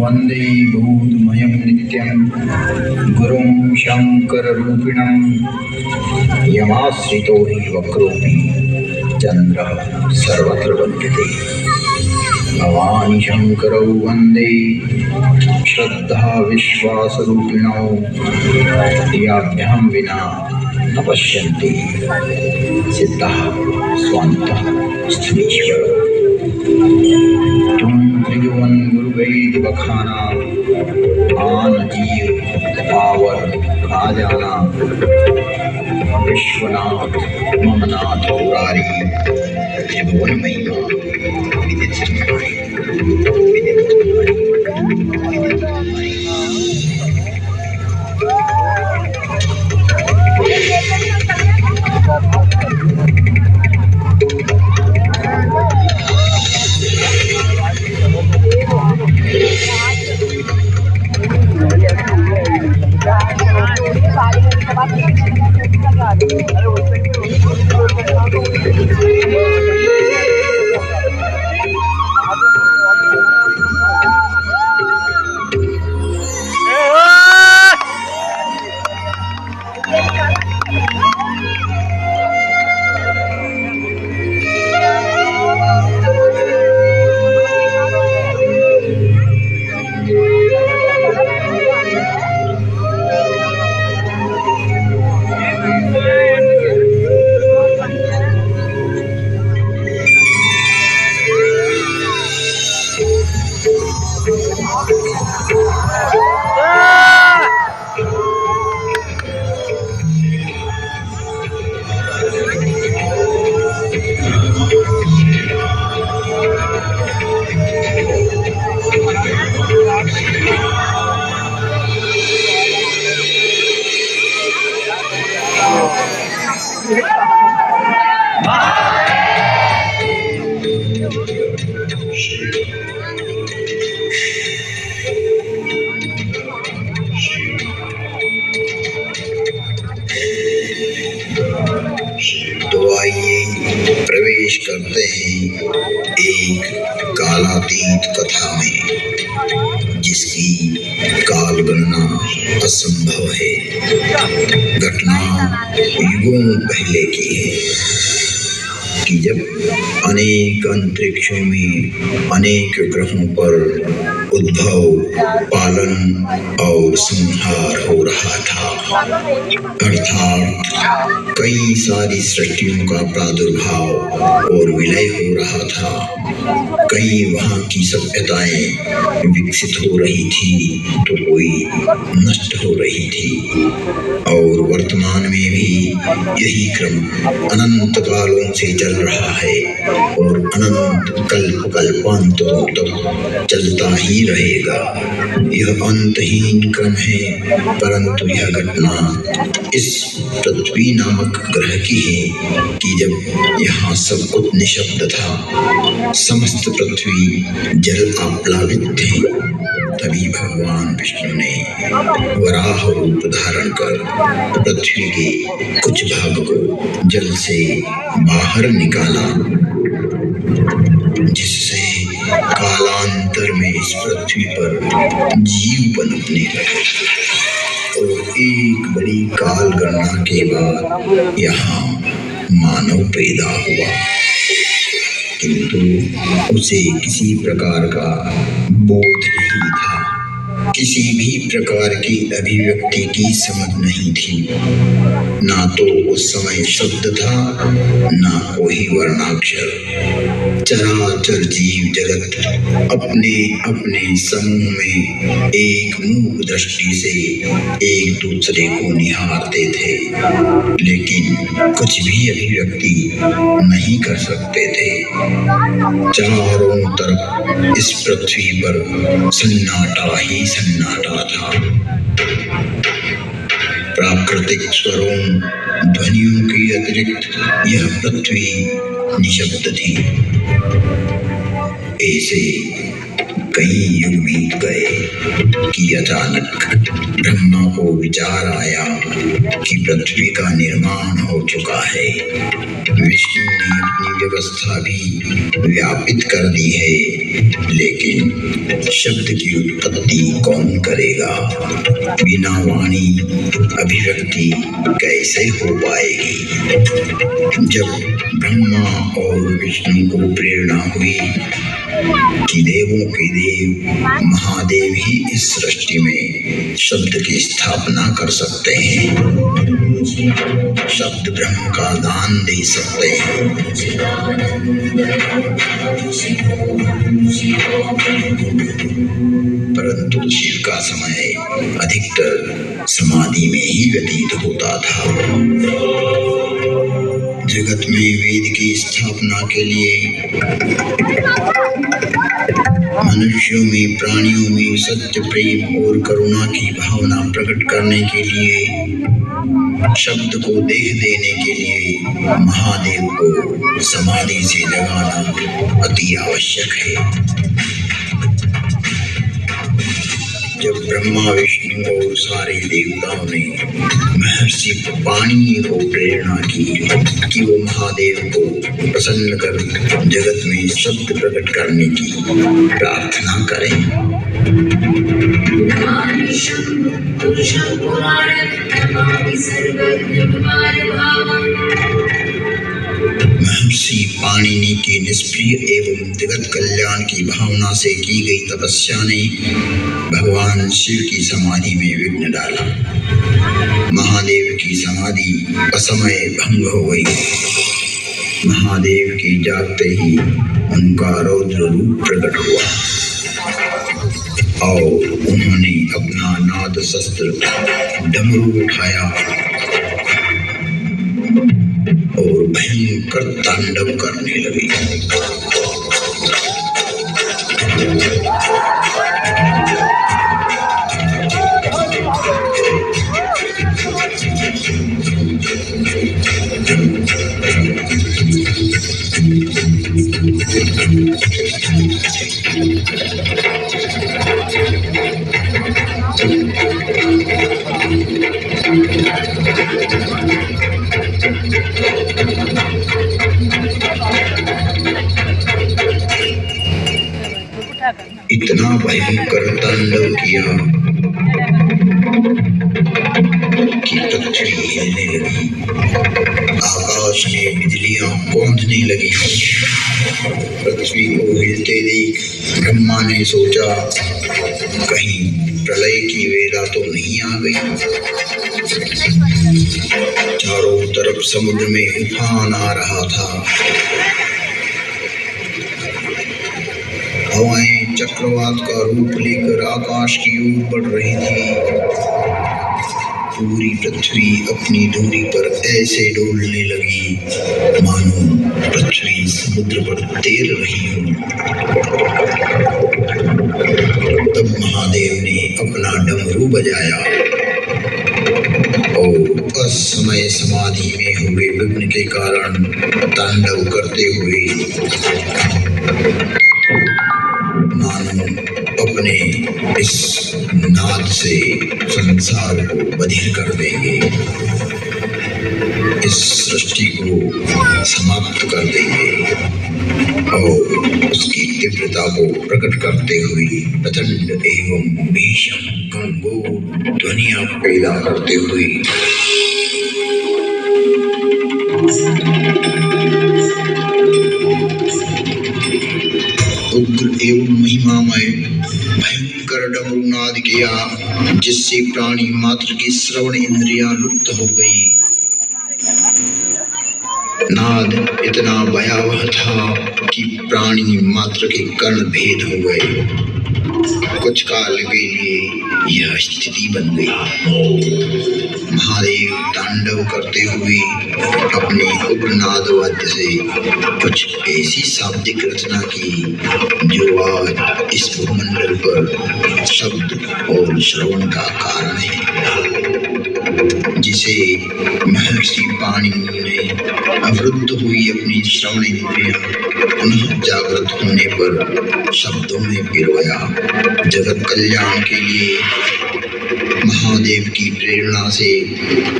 वंदे भूतमयं नित्यं गुरुं शंकररूपिणं यमाश्रितो हि वक्रोऽपि चन्द्रः सर्वत्र वन्द्यते। भवानि शंकरौ वन्दे श्रद्धा विश्वासरूपिणौ याभ्यां विना न पश्यन्ति सिद्धः स्वान्तः स्थीश्वर। तुम त्रिभुवन गुरुवेद बखाना आन जीव पावर खा जाना विश्वनाथ ममनाथ मुरारी त्रिभुवन महिमा विदित तुम्हारी विदित तुम्हारी। तो आइए प्रवेश करते हैं एक कालातीत कथा में, जिसकी काल गणना असंभव है। घटना युगों पहले की है कि जब अनेक अंतरिक्षों में अनेक ग्रहों पर उद्भव, पालन और संहार हो रहा था। अर्थात कई सारी सृष्टियों का प्रादुर्भाव और विलय हो रहा था। कई वहाँ की सभ्यताएं विकसित हो रही थी तो कोई नष्ट हो रही थी, और वर्तमान में भी यही क्रम अनंत कालों से चल रहा है और अनंत कल्प कल्पांतरों तक चलता ही रहेगा। यह अंतहीन क्रम है, परंतु यह घटना इस पृथ्वी नामक ग्रह की है कि जब यहाँ सब कुछ निशब्द था, समस्त पृथ्वी जल आप्लावित थी, तभी भगवान विष्णु ने वराह रूप धारण कर पृथ्वी के कुछ भाग को जल से बाहर निकाला, जिससे कालांतर में इस पृथ्वी पर जीव पनपने लगे। और एक बड़ी काल गणना के बाद यहाँ मानव पैदा हुआ, किंतु उसे किसी प्रकार का बोध नहीं था। किसी भी प्रकार की अभिव्यक्ति की समझ नहीं थी। ना तो उस समय शब्द था, ना कोई वर्णाक्षर। चराचर जीव जगत अपने अपने समूह में एक मूक दृष्टि से एक दूसरे को निहारते थे, लेकिन कुछ भी अभिव्यक्ति नहीं कर सकते थे। चारों तरफ इस पृथ्वी पर सन्नाटा ही सन्नाटा था। प्राकृतिक स्वरों ध्वनियों के अतिरिक्त यह पृथ्वी निशब्द थी। ऐसे कई युग बीत गए कि अचानक ब्रह्मा को विचार आया कि पृथ्वी का निर्माण हो चुका है। विष्णु ने अपनी व्यवस्था भी व्यापित कर दी है, लेकिन शब्द की उत्पत्ति कौन करेगा? बिना वाणी अभिव्यक्ति कैसे हो पाएगी? जब ब्रह्मा और विष्णु को प्रेरणा हुई कि देवों के देव महादेव ही इस सृष्टि में शब्द की स्थापना कर सकते हैं, शब्द ब्रह्म का दान दे सकते हैं, परंतु शिव का समय अधिकतर समाधि में ही व्यतीत होता था। जगत में वेद की स्थापना के लिए, मनुष्यों में, प्राणियों में सत्य, प्रेम और करुणा की भावना प्रकट करने के लिए, शब्द को देह देने के लिए महादेव को समाधि से जगाना अति आवश्यक है। जब ब्रह्मा, विष्णु और सारे देवताओं ने महर्षि पाणिनि को प्रेरणा की कि वो महादेव को प्रसन्न कर जगत में शब्द प्रकट करने की प्रार्थना करें, महर्षि पाणिनि की निष्प्रिय एवं जगत कल्याण की भावना से की गई तपस्या ने भगवान शिव की समाधि में विघ्न डाला। महादेव की समाधि असमय भंग हो गई। महादेव के जागते ही उनका रौद्र रूप प्रकट हुआ और उन्होंने अपना नाद शस्त्र डमरू उठाया और भयंकर तांडव करने लगे। इतना भयंकर तांडव किया कि पृथ्वी हिलने लगी, आकाश में बिजलियां कौंधने लगी। पृथ्वी को हिलते देख ब्रह्मा ने सोचा कहीं प्रलय की वेला तो नहीं आ गई। चारों तरफ समुद्र में उफान आ रहा था। हवाएं चक्रवात का रूप लेकर आकाश की ओर बढ़ रही थी। पूरी पृथ्वी अपनी धुरी पर ऐसे डोलने लगी मानो पृथ्वी समुद्र पर तैर रही हो। तब महादेव ने अपना डमरू बजाया और उस समय समाधि में हुए विघ्न के कारण तांडव करते हुए मानो अपने इस नाद से संसार को बधिर कर देंगे, इस सृष्टि को समाप्त कर देंगे और उसकी तीव्रता को प्रकट करते हुए प्रचंड एवं भीषण गंभीर ध्वनियां पैदा करते हुए उग्र एवं महिमामय भयंकर कर डमरू नाद किया, जिससे प्राणी मात्र की श्रवण इंद्रियां लुप्त हो गई। नाद इतना भयावह था कि प्राणी मात्र के कर्ण भेद हो गए। कुछ काल के लिए यह स्थिति बन गई। महादेव तांडव करते हुए अपने उग्र नाद वाद्य से कुछ ऐसी शाब्दिक रचना की जो आज इस भूमंडल पर शब्द और श्रवण का कारण है, जिसे महर्षि पाणिनि ने अवरुद्ध हुई अपनी श्रवण इंद्रियां पुनः जागृत होने पर शब्दों में पिरोया। जगत कल्याण के लिए महादेव की प्रेरणा से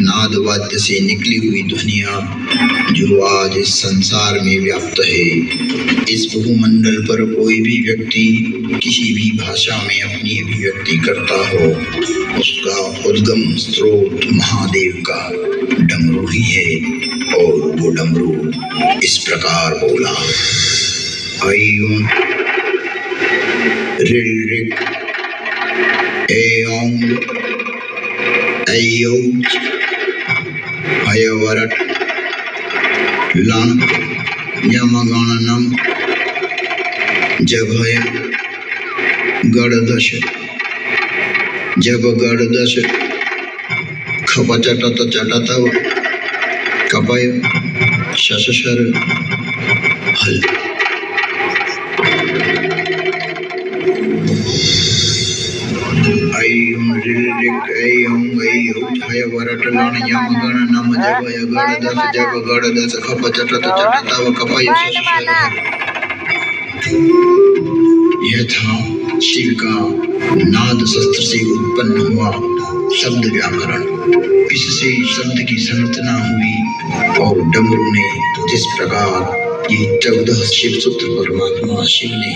नाद वाद्य से निकली हुई ध्वनियां जो आज इस संसार में व्याप्त है। इस भूमंडल पर कोई भी व्यक्ति किसी भी भाषा में अपनी अभिव्यक्ति करता हो, उसका उद्गम स्रोत महादेव का डमरू ही है। और वो डमरू इस प्रकार बोला, ऐं ऋ ऋ ऐं ऐं हयवरट लं यमगणनं जभय गणदश जब गणदश खपचटत चटतव कपय शशशर हल। ऐं ऋ ऐं ऐं हयवरट लं यमगणनं जभय गणदश जब गणदश खपचटत चटतव कपय शशशर हल। यह था शिव का नाद शस्त्र से उत्पन्न हुआ शब्द व्याकरण। इससे शब्द की संरचना हुई और डमरू ने जिस प्रकार ये 14 शिव सूत्र परमात्मा शिव ने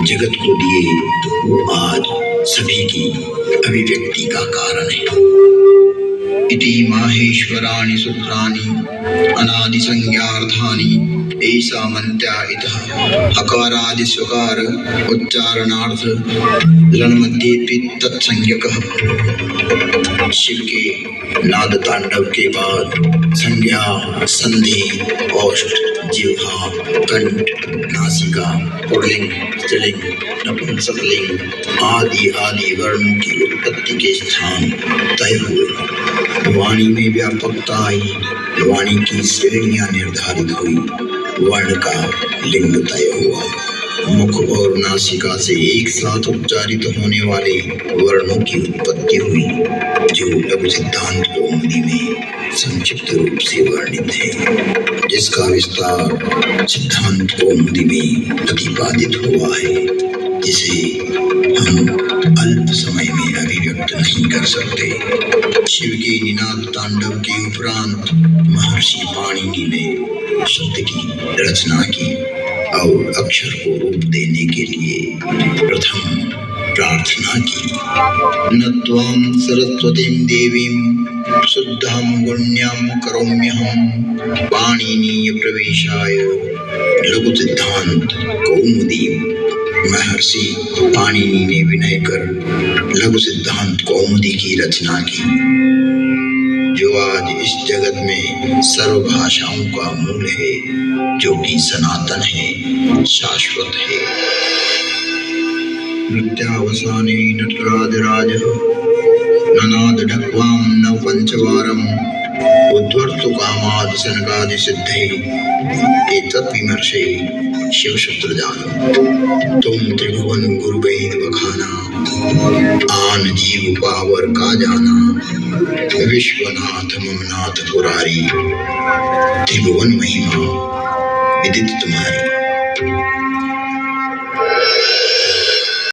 जगत को दिए, वो आज सभी की अभिव्यक्ति का कारण है। इति माहेश्वराणि सूत्राणि अनादि संज्ञार्थानि ऐसा मंत्या इतः अकारादि स्वकार उच्चारणार्थ लन मध्ये तत्संज्ञकः। शिव के नाद तांडव के बाद संज्ञा, संधि, औष्ठ, जिह्वा, कंठ, नासिका, पुल्लिंग, स्त्रीलिंग, नपुंसकलिंग आदि आदि वर्णों की उत्पत्ति के स्थान तय हुए। वाणी में व्यापकता आई, वाणी की श्रेणियां निर्धारित हुई, वर्ण का लिंग तय हुआ। मुख और नासिका से एक साथ उच्चारित होने वाले वर्णों की उत्पत्ति हुई, जो लघु सिद्धांत कौमुदी में संक्षिप्त रूप से वर्णित है, जिसका विस्तार सिद्धांत कौमुदी में प्रतिपादित हुआ है, जिसे हम अल्प समय में अभिव्यक्त नहीं कर सकते। शिव के निनाद तांडव के उपरांत महर्षि पाणिनि ने शब्द की रचना की और अक्षर को रूप देने के लिए प्रथम प्रार्थना की। न सरस्वतीं देवीं शुद्धां गुण्यां करोम्यहं पाणिनीय प्रवेशाय लघु सिद्धांत कौमुदी। महर्षि पाणिनि ने विनय कर लघु सिद्धांत कौमुदी की रचना की, जो आज इस जगत में सर्व भाषाओं का मूल है, जो कि सनातन है, शाश्वत है। नृत्यावसाने नटराजराजः ननाद ढक्वां नव पंचवारं उद्धर्तु कामाद सनकादि सिद्धे एतत् विमर्शे शिव सूत्र जानो। तुम त्रिभुवन गुरु वेद बखाना, आन जीव पावर का जाना। विश्वनाथ ममनाथ पुरारी, त्रिभुवन महिमा विदित तुम्हारी।